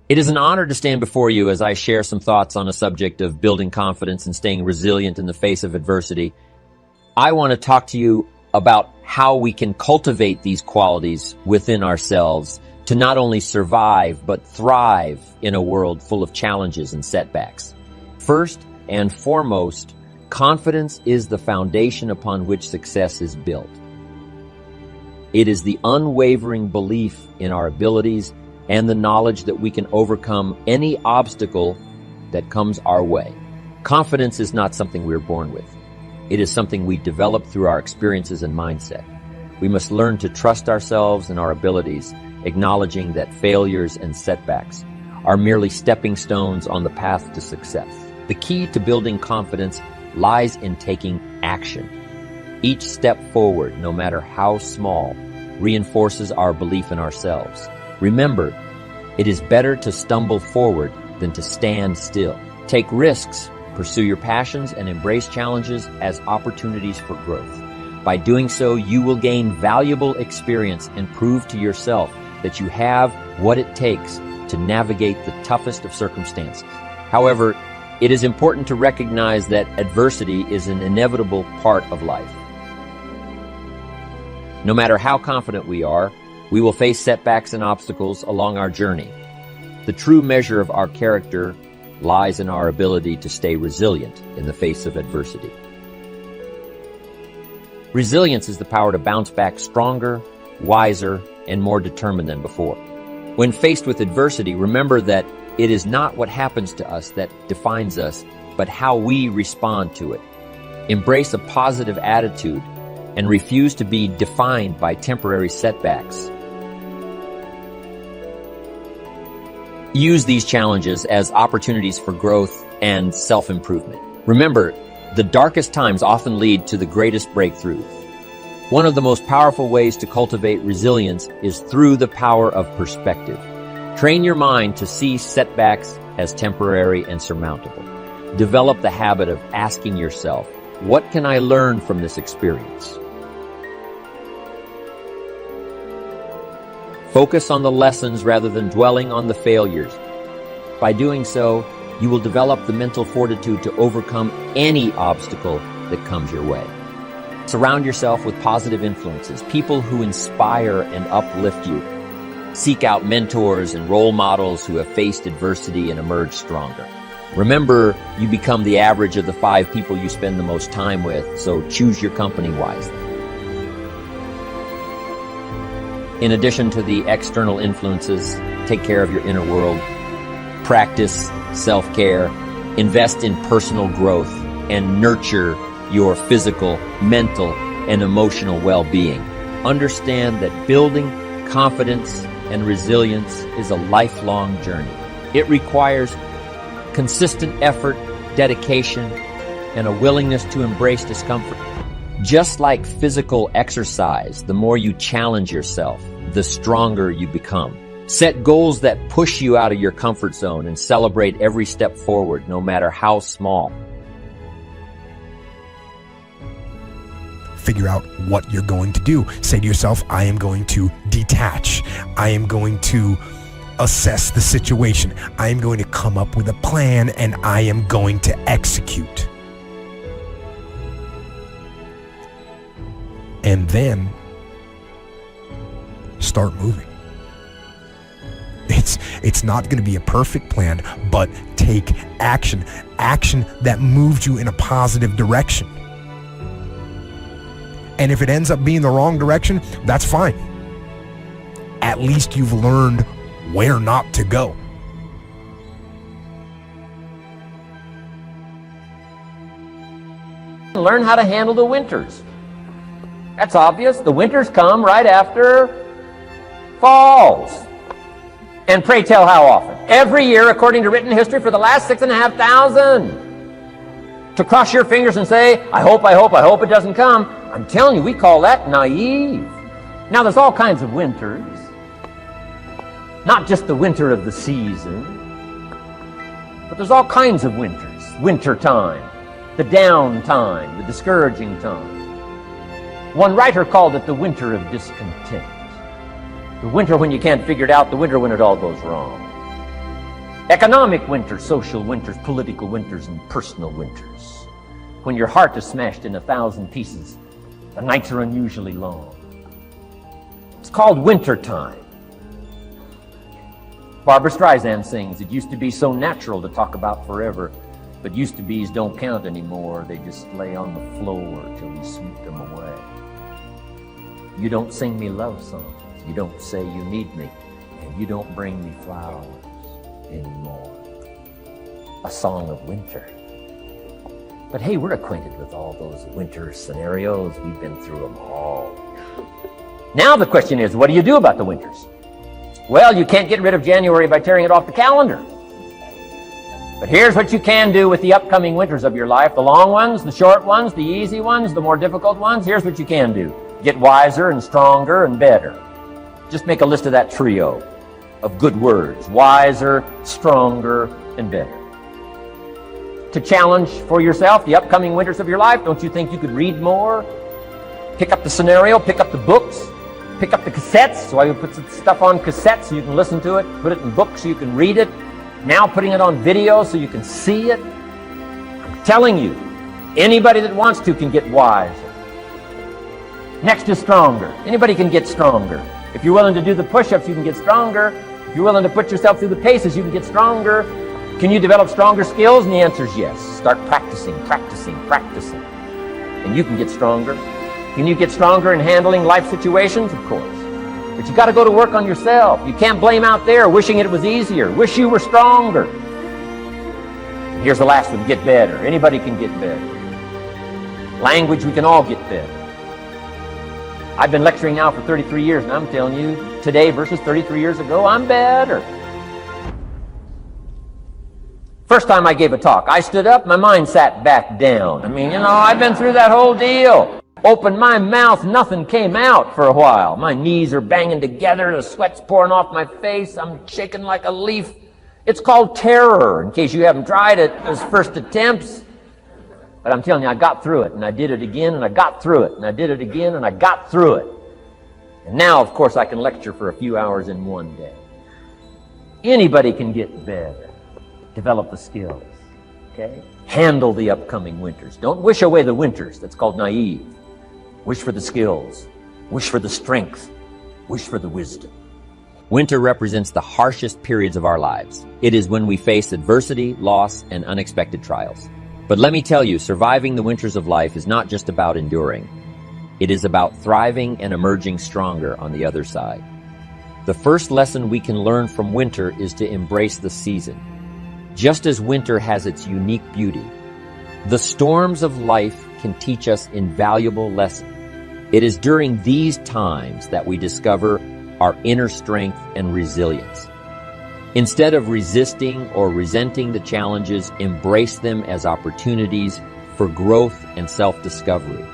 It is an honor to stand before you as I share some thoughts on a subject of building confidence and staying resilient in the face of adversity. I want to talk to you about how we can cultivate these qualities within ourselves to not only survive, but thrive in a world full of challenges and setbacks. First and foremost, confidence is the foundation upon which success is built. It is the unwavering belief in our abilities and the knowledge that we can overcome any obstacle that comes our way. Confidence is not something we're born with. It is something we develop through our experiences and mindset. We must learn to trust ourselves and our abilities, acknowledging that failures and setbacks are merely stepping stones on the path to success. The key to building confidence lies in taking action. Each step forward, no matter how small, reinforces our belief in ourselves. Remember, it is better to stumble forward than to stand still. Take risks, pursue your passions, and embrace challenges as opportunities for growth. By doing so, you will gain valuable experience and prove to yourself that you have what it takes to navigate the toughest of circumstances. However, it is important to recognize that adversity is an inevitable part of life. No matter how confident we are, we will face setbacks and obstacles along our journey. The true measure of our character lies in our ability to stay resilient in the face of adversity. Resilience is the power to bounce back stronger, wiser, and more determined than before. When faced with adversity, remember that it is not what happens to us that defines us, but how we respond to it. Embrace a positive attitude and refuse to be defined by temporary setbacks. Use these challenges as opportunities for growth and self-improvement. Remember, the darkest times often lead to the greatest breakthroughs. One of the most powerful ways to cultivate resilience is through the power of perspective. Train your mind to see setbacks as temporary and surmountable. Develop the habit of asking yourself, what can I learn from this experience? Focus on the lessons rather than dwelling on the failures. By doing so, you will develop the mental fortitude to overcome any obstacle that comes your way. Surround yourself with positive influences, people who inspire and uplift you. Seek out mentors and role models who have faced adversity and emerged stronger. Remember, you become the average of the 5 people you spend the most time with, so choose your company wisely. In addition to the external influences, take care of your inner world. Practice self-care, invest in personal growth, and nurture your physical, mental, and emotional well-being. Understand that building confidence and resilience is a lifelong journey. It requires consistent effort, dedication, and a willingness to embrace discomfort. Just like physical exercise, the more you challenge yourself, the stronger you become. Set goals that push you out of your comfort zone and celebrate every step forward, no matter how small. Figure out what you're going to do. Say to yourself, I am going to detach. I am going to assess the situation. I am going to come up with a plan, and I am going to execute. And then start moving. It's not going to be a perfect plan, but take action. Action that moves you in a positive direction. And if it ends up being the wrong direction, that's fine. At least you've learned where not to go. Learn how to handle the winters. That's obvious. The winters come right after falls. And pray tell how often? Every year, according to written history, for the last 6,500. To cross your fingers and say, I hope it doesn't come. I'm telling you, we call that naive. Now, there's all kinds of winters. Not just the winter of the season, but there's all kinds of winters. Winter time, the down time, the discouraging time. One writer called it the winter of discontent. The winter when you can't figure it out, the winter when it all goes wrong. Economic winters, social winters, political winters, and personal winters. When your heart is smashed in 1,000 pieces, the nights are unusually long. It's called winter time. Barbara Streisand sings, "It used to be so natural to talk about forever, but used to be's don't count anymore. They just lay on the floor till we sweep them away. You don't sing me love songs, you don't say you need me, and you don't bring me flowers anymore." A song of winter. But hey, we're acquainted with all those winter scenarios. We've been through them all. Now the question is, what do you do about the winters? Well, you can't get rid of January by tearing it off the calendar. But here's what you can do with the upcoming winters of your life. The long ones, the short ones, the easy ones, the more difficult ones. Here's what you can do. Get wiser and stronger and better. Just make a list of that trio of good words. Wiser, stronger, and better. To challenge for yourself the upcoming winters of your life, don't you think you could read more? Pick up the scenario, pick up the books, pick up the cassettes. So I would put some stuff on cassettes so you can listen to it, put it in books so you can read it. Now putting it on video so you can see it. I'm telling you, anybody that wants to can get wiser. Next is stronger. Anybody can get stronger. If you're willing to do the push-ups, you can get stronger. If you're willing to put yourself through the paces, you can get stronger. Can you develop stronger skills? And the answer is yes. Start practicing, practicing, practicing. And you can get stronger. Can you get stronger in handling life situations? Of course. But you got to go to work on yourself. You can't blame out there wishing it was easier. Wish you were stronger. And here's the last one, get better. Anybody can get better. Language, we can all get better. I've been lecturing now for 33 years, and I'm telling you, today versus 33 years ago, I'm better. First time I gave a talk, I stood up, my mind sat back down. I mean, I've been through that whole deal. Opened my mouth, nothing came out for a while. My knees are banging together, the sweat's pouring off my face, I'm shaking like a leaf. It's called terror, in case you haven't tried it, those first attempts. But I'm telling you, I got through it, and I did it again, and I got through it, and I did it again, and I got through it. And now, of course, I can lecture for a few hours in one day. Anybody can get better. Develop the skills, okay? Handle the upcoming winters. Don't wish away the winters. That's called naive. Wish for the skills. Wish for the strength. Wish for the wisdom. Winter represents the harshest periods of our lives. It is when we face adversity, loss, and unexpected trials. But let me tell you, surviving the winters of life is not just about enduring. It is about thriving and emerging stronger on the other side. The first lesson we can learn from winter is to embrace the season. Just as winter has its unique beauty, the storms of life can teach us invaluable lessons. It is during these times that we discover our inner strength and resilience. Instead of resisting or resenting the challenges, embrace them as opportunities for growth and self-discovery.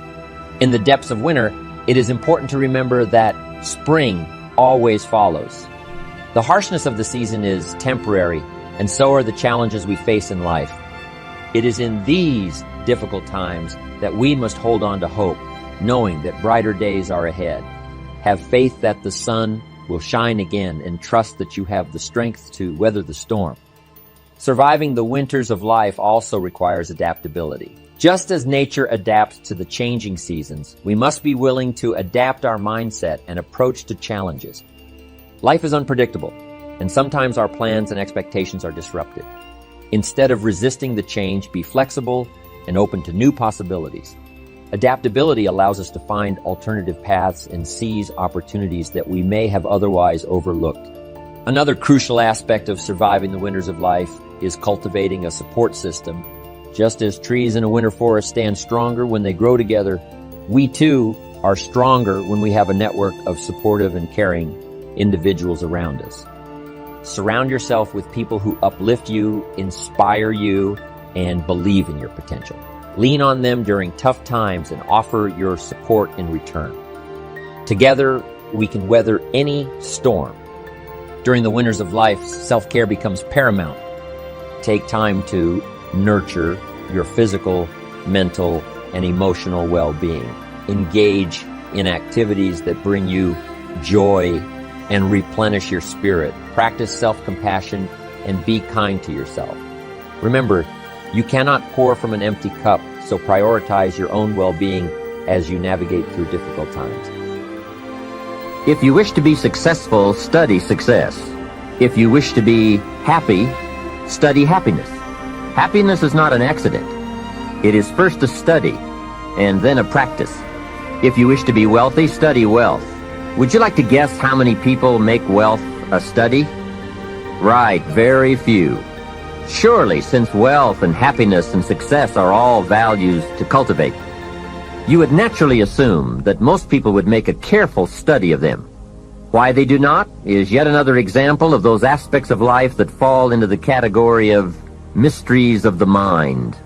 In the depths of winter, it is important to remember that spring always follows. The harshness of the season is temporary, and so are the challenges we face in life. It is in these difficult times that we must hold on to hope, knowing that brighter days are ahead. Have faith that the sun will shine again, and trust that you have the strength to weather the storm. Surviving the winters of life also requires adaptability. Just as nature adapts to the changing seasons, we must be willing to adapt our mindset and approach to challenges. Life is unpredictable, and sometimes our plans and expectations are disrupted. Instead of resisting the change, be flexible and open to new possibilities. Adaptability allows us to find alternative paths and seize opportunities that we may have otherwise overlooked. Another crucial aspect of surviving the winters of life is cultivating a support system. Just as trees in a winter forest stand stronger when they grow together, we too are stronger when we have a network of supportive and caring individuals around us. Surround yourself with people who uplift you, inspire you, and believe in your potential. Lean on them during tough times and offer your support in return. Together, we can weather any storm. During the winters of life, self-care becomes paramount. Take time to nurture your physical, mental, and emotional well-being. Engage in activities that bring you joy and replenish your spirit. Practice self-compassion and be kind to yourself. Remember, you cannot pour from an empty cup, so prioritize your own well-being as you navigate through difficult times. If you wish to be successful, study success. If you wish to be happy, study happiness. Happiness is not an accident. It is first a study, and then a practice. If you wish to be wealthy, study wealth. Would you like to guess how many people make wealth a study? Right, very few. Surely, since wealth and happiness and success are all values to cultivate, you would naturally assume that most people would make a careful study of them. Why they do not is yet another example of those aspects of life that fall into the category of mysteries of the mind.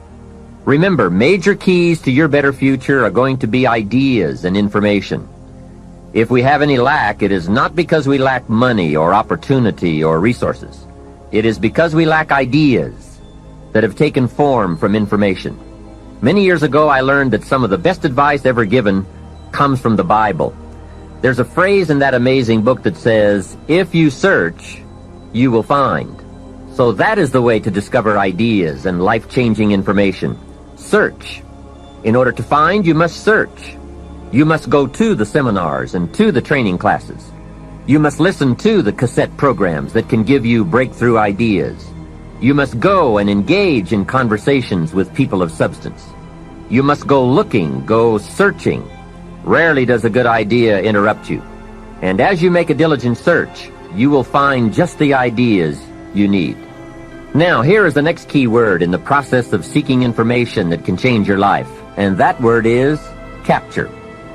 Remember, major keys to your better future are going to be ideas and information. If we have any lack, it is not because we lack money or opportunity or resources. It is because we lack ideas that have taken form from information. Many years ago, I learned that some of the best advice ever given comes from the Bible. There's a phrase in that amazing book that says, "If you search, you will find." So that is the way to discover ideas and life-changing information. Search. In order to find, you must search. You must go to the seminars and to the training classes. You must listen to the cassette programs that can give you breakthrough ideas. You must go and engage in conversations with people of substance. You must go looking, go searching. Rarely does a good idea interrupt you. And as you make a diligent search, you will find just the ideas you need. Now, here is the next key word in the process of seeking information that can change your life, and that word is capture.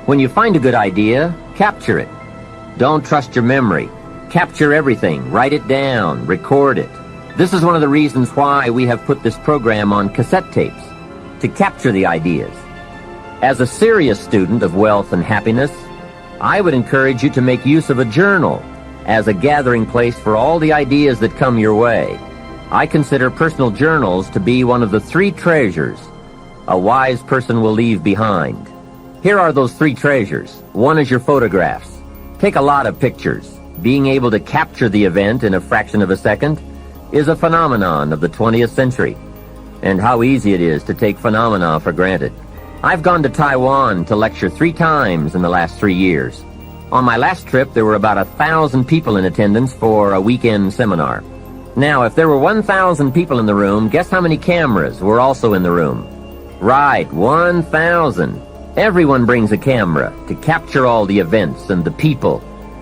When you find a good idea, capture it. Don't trust your memory. Capture everything. Write it down. Record it. This is one of the reasons why we have put this program on cassette tapes, to capture the ideas. As a serious student of wealth and happiness, I would encourage you to make use of a journal as a gathering place for all the ideas that come your way. I consider personal journals to be one of the 3 treasures a wise person will leave behind. Here are those 3 treasures. One is your photographs. Take a lot of pictures. Being able to capture the event in a fraction of a second is a phenomenon of the 20th century. And how easy it is to take phenomena for granted. I've gone to Taiwan to lecture 3 times in the last 3 years. On my last trip, there were about 1,000 people in attendance for a weekend seminar. Now, if there were 1,000 people in the room, guess how many cameras were also in the room? Right, 1,000. Everyone brings a camera to capture all the events and the people,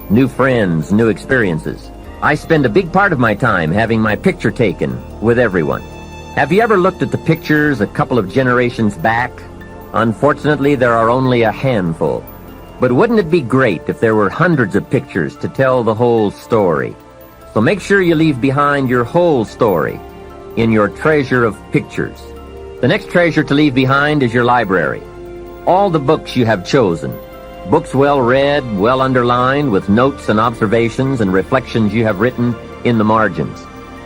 new friends, new experiences. I spend a big part of my time having my picture taken with everyone. Have you ever looked at the pictures a couple of generations back? Unfortunately, there are only a handful. But wouldn't it be great if there were hundreds of pictures to tell the whole story? So make sure you leave behind your whole story in your treasure of pictures. The next treasure to leave behind is your library. All the books you have chosen. Books well read, well underlined, with notes and observations and reflections you have written in the margins.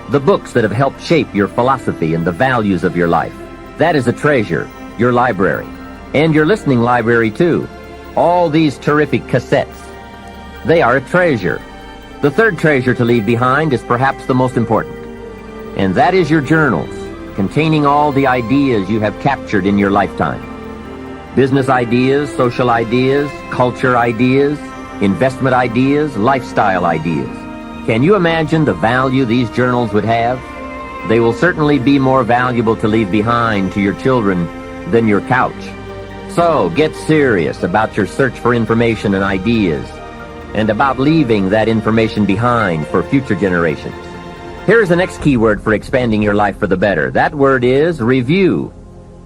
The books that have helped shape your philosophy and the values of your life. That is a treasure, your library. And your listening library, too. All these terrific cassettes. They are a treasure. The third treasure to leave behind is perhaps the most important. And that is your journals, containing all the ideas you have captured in your lifetime. Business ideas, social ideas, culture ideas, investment ideas, lifestyle ideas. Can you imagine the value these journals would have? They will certainly be more valuable to leave behind to your children than your couch. So, get serious about your search for information and ideas, and about leaving that information behind for future generations. Here's the next key word for expanding your life for the better. That word is review.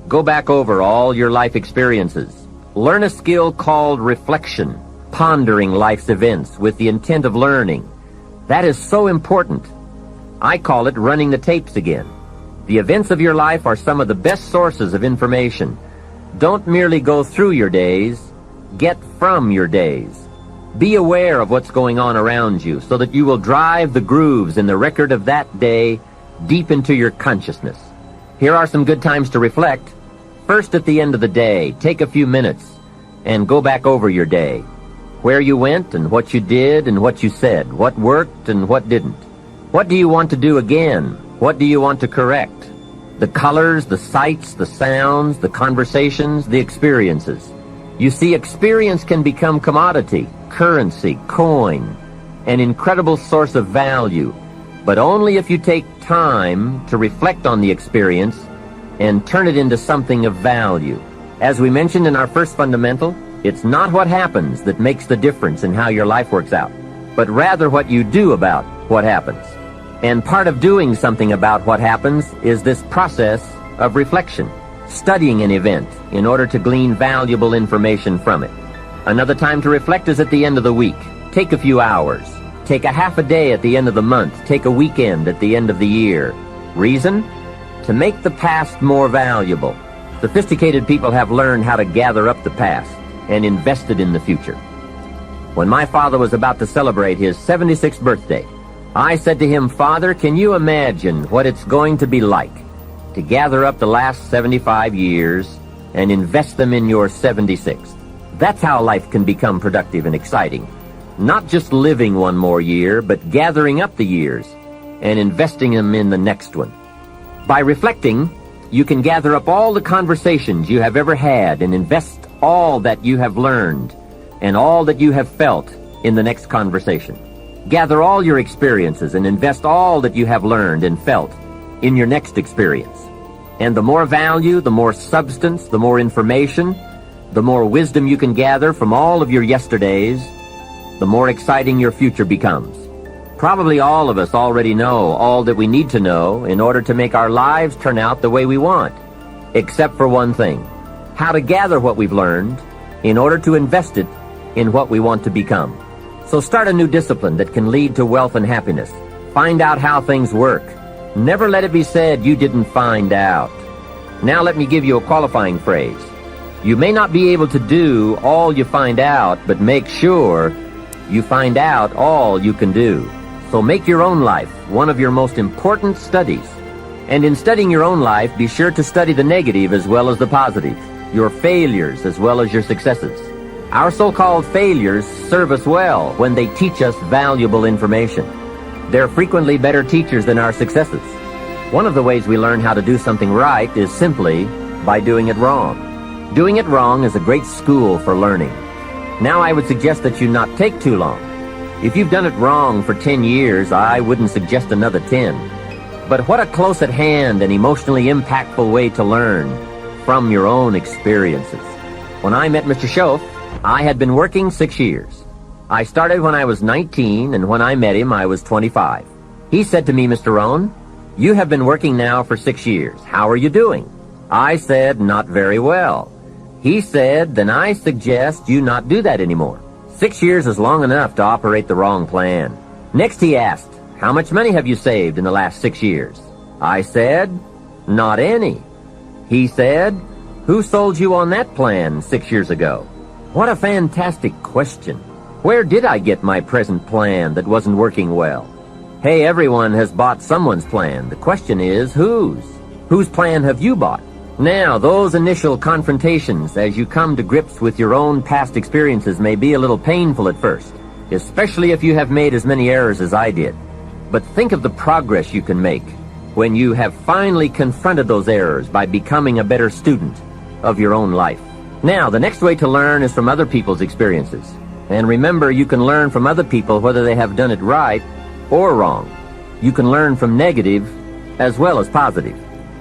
Go back over all your life experiences. Learn a skill called reflection, pondering life's events with the intent of learning. That is so important. I call it running the tapes again. The events of your life are some of the best sources of information. Don't merely go through your days, get from your days. Be aware of what's going on around you so that you will drive the grooves in the record of that day deep into your consciousness. Here are some good times to reflect. First, at the end of the day, take a few minutes and go back over your day. Where you went and what you did and what you said, what worked and what didn't. What do you want to do again? What do you want to correct? The colors, the sights, the sounds, the conversations, the experiences. You see, experience can become commodity, currency, coin, an incredible source of value, but only if you take time to reflect on the experience and turn it into something of value. As we mentioned in our first fundamental, it's not what happens that makes the difference in how your life works out, but rather what you do about what happens. And part of doing something about what happens is this process of reflection, studying an event in order to glean valuable information from it. Another time to reflect is at the end of the week. Take a few hours. Take a half a day at the end of the month. Take a weekend at the end of the year. Reason? To make the past more valuable. Sophisticated people have learned how to gather up the past and invest it in the future. When my father was about to celebrate his 76th birthday, I said to him, "Father, can you imagine what it's going to be like to gather up the last 75 years and invest them in your 76th? That's how life can become productive and exciting. Not just living one more year, but gathering up the years and investing them in the next one." By reflecting, you can gather up all the conversations you have ever had and invest all that you have learned and all that you have felt in the next conversation. Gather all your experiences and invest all that you have learned and felt in your next experience. And the more value, the more substance, the more information, the more wisdom you can gather from all of your yesterdays, the more exciting your future becomes. Probably all of us already know all that we need to know in order to make our lives turn out the way we want, except for one thing: how to gather what we've learned in order to invest it in what we want to become. So start a new discipline that can lead to wealth and happiness. Find out how things work. Never let it be said you didn't find out. Now let me give you a qualifying phrase. You may not be able to do all you find out, but make sure you find out all you can do. So make your own life one of your most important studies. And in studying your own life, be sure to study the negative as well as the positive, your failures as well as your successes. Our so-called failures serve us well when they teach us valuable information. They're frequently better teachers than our successes. One of the ways we learn how to do something right is simply by doing it wrong. Doing it wrong is a great school for learning. Now I would suggest that you not take too long. If you've done it wrong for 10 years, I wouldn't suggest another 10. But what a close at hand and emotionally impactful way to learn from your own experiences. When I met Mr. Schoaf, I had been working 6 years. I started when I was 19, and when I met him, I was 25. He said to me, "Mr. Rohn, you have been working now for 6 years. How are you doing?" I said, "Not very well." He said, "Then I suggest you not do that anymore. 6 years is long enough to operate the wrong plan." Next he asked, "How much money have you saved in the last 6 years?" I said, "Not any." He said, "Who sold you on that plan 6 years ago?" What a fantastic question. Where did I get my present plan that wasn't working well? Hey, everyone has bought someone's plan. The question is, whose? Whose plan have you bought? Now, those initial confrontations as you come to grips with your own past experiences may be a little painful at first, especially if you have made as many errors as I did. But think of the progress you can make when you have finally confronted those errors by becoming a better student of your own life. Now, the next way to learn is from other people's experiences. And remember, you can learn from other people whether they have done it right or wrong. You can learn from negative as well as positive.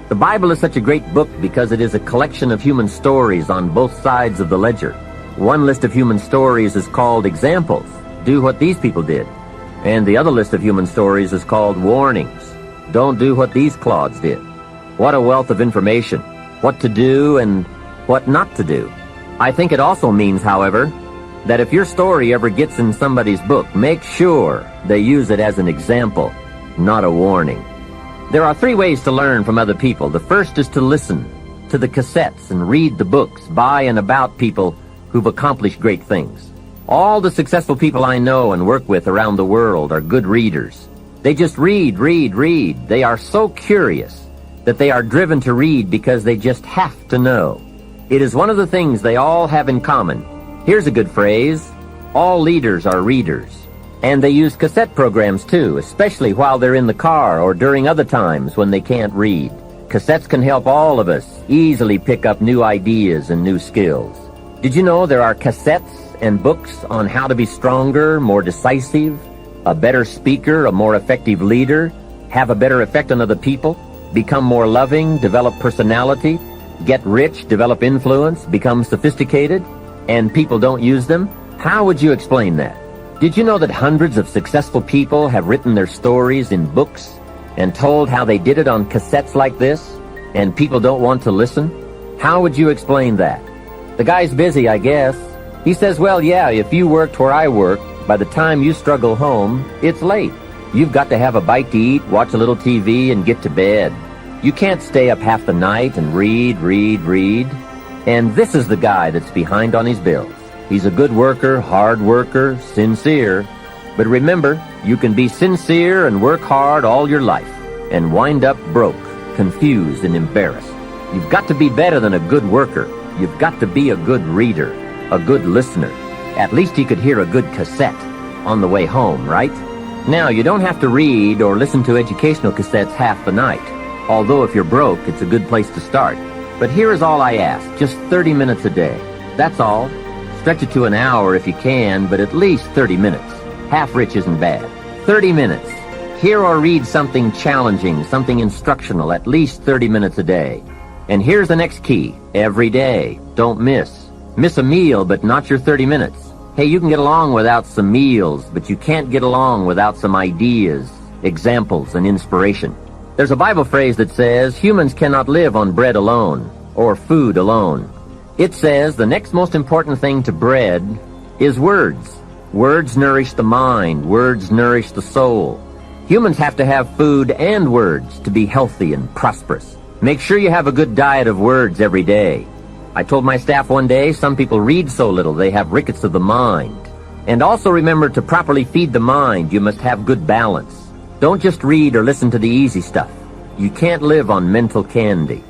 The Bible is such a great book because it is a collection of human stories on both sides of the ledger. One list of human stories is called examples. Do what these people did. And the other list of human stories is called warnings. Don't do what these clods did. What a wealth of information. What to do and what not to do. I think it also means, however, that if your story ever gets in somebody's book, make sure they use it as an example, not a warning. There are 3 ways to learn from other people. The first is to listen to the cassettes and read the books by and about people who've accomplished great things. All the successful people I know and work with around the world are good readers. They just read. They are so curious that they are driven to read because they just have to know. It is one of the things they all have in common. Here's a good phrase: all leaders are readers. And they use cassette programs too, especially while they're in the car or during other times when they can't read. Cassettes can help all of us easily pick up new ideas and new skills. Did you know there are cassettes and books on how to be stronger, more decisive, a better speaker, a more effective leader, have a better effect on other people, become more loving, develop personality, get rich, develop influence, become sophisticated, and people don't use them? How would you explain that? Did you know that hundreds of successful people have written their stories in books and told how they did it on cassettes like this, and people don't want to listen? How would you explain that? The guy's busy, I guess. He says, well, yeah, if you worked where I work, by the time you struggle home, it's late. You've got to have a bite to eat, watch a little TV, and get to bed. You can't stay up half the night and read. And this is the guy that's behind on his bills. He's a good worker, hard worker, sincere. But remember, you can be sincere and work hard all your life and wind up broke, confused, and embarrassed. You've got to be better than a good worker. You've got to be a good reader, a good listener. At least you could hear a good cassette on the way home, right? Now, you don't have to read or listen to educational cassettes half the night. Although if you're broke, it's a good place to start. But here is all I ask, just 30 minutes a day. That's all. Stretch it to an hour if you can, but at least 30 minutes. Half rich isn't bad. 30 minutes. Hear or read something challenging, something instructional, at least 30 minutes a day. And here's the next key. Every day. Don't miss. Miss a meal, but not your 30 minutes. Hey, you can get along without some meals, but you can't get along without some ideas, examples, and inspiration. There's a Bible phrase that says, humans cannot live on bread alone, or food alone. It says the next most important thing to bread is words. Words nourish the mind. Words nourish the soul. Humans have to have food and words to be healthy and prosperous. Make sure you have a good diet of words every day. I told my staff one day, some people read so little they have rickets of the mind. And also remember, to properly feed the mind, you must have good balance. Don't just read or listen to the easy stuff. You can't live on mental candy.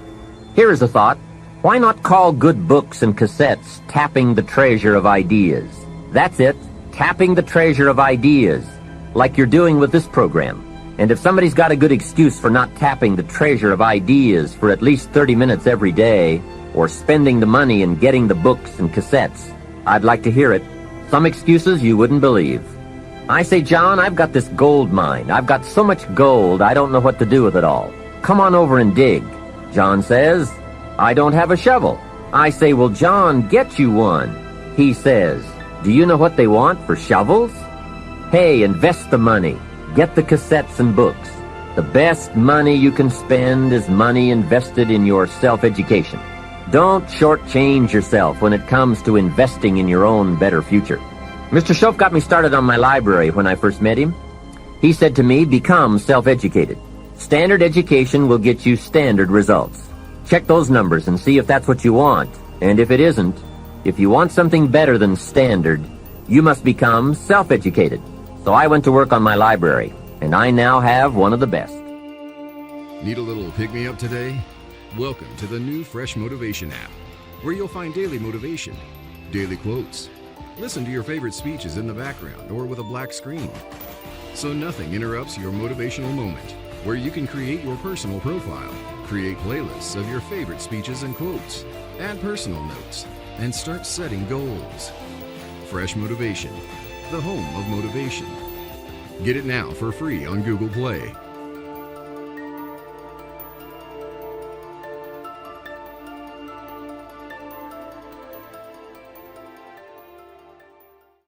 Here is a thought. Why not call good books and cassettes tapping the treasure of ideas? That's it, tapping the treasure of ideas, like you're doing with this program. And if somebody's got a good excuse for not tapping the treasure of ideas for at least 30 minutes every day, or spending the money and getting the books and cassettes, I'd like to hear it. Some excuses you wouldn't believe. I say, John, I've got this gold mine. I've got so much gold, I don't know what to do with it all. Come on over and dig. John says, I don't have a shovel. I say, well, John, get you one. He says, do you know what they want for shovels? Hey, invest the money. Get the cassettes and books. The best money you can spend is money invested in your self-education. Don't shortchange yourself when it comes to investing in your own better future. Mr. Schoaf got me started on my library when I first met him. He said to me, become self-educated. Standard education will get you standard results. Check those numbers and see if that's what you want. And if it isn't, if you want something better than standard, you must become self-educated. So I went to work on my library, and I now have one of the best. Need a little pick-me-up today? Welcome to the new Fresh Motivation app, where you'll find daily motivation, daily quotes. Listen to your favorite speeches in the background or with a black screen, so nothing interrupts your motivational moment, where you can create your personal profile, create playlists of your favorite speeches and quotes, add personal notes, and start setting goals. Fresh Motivation, the home of motivation. Get it now for free on Google Play.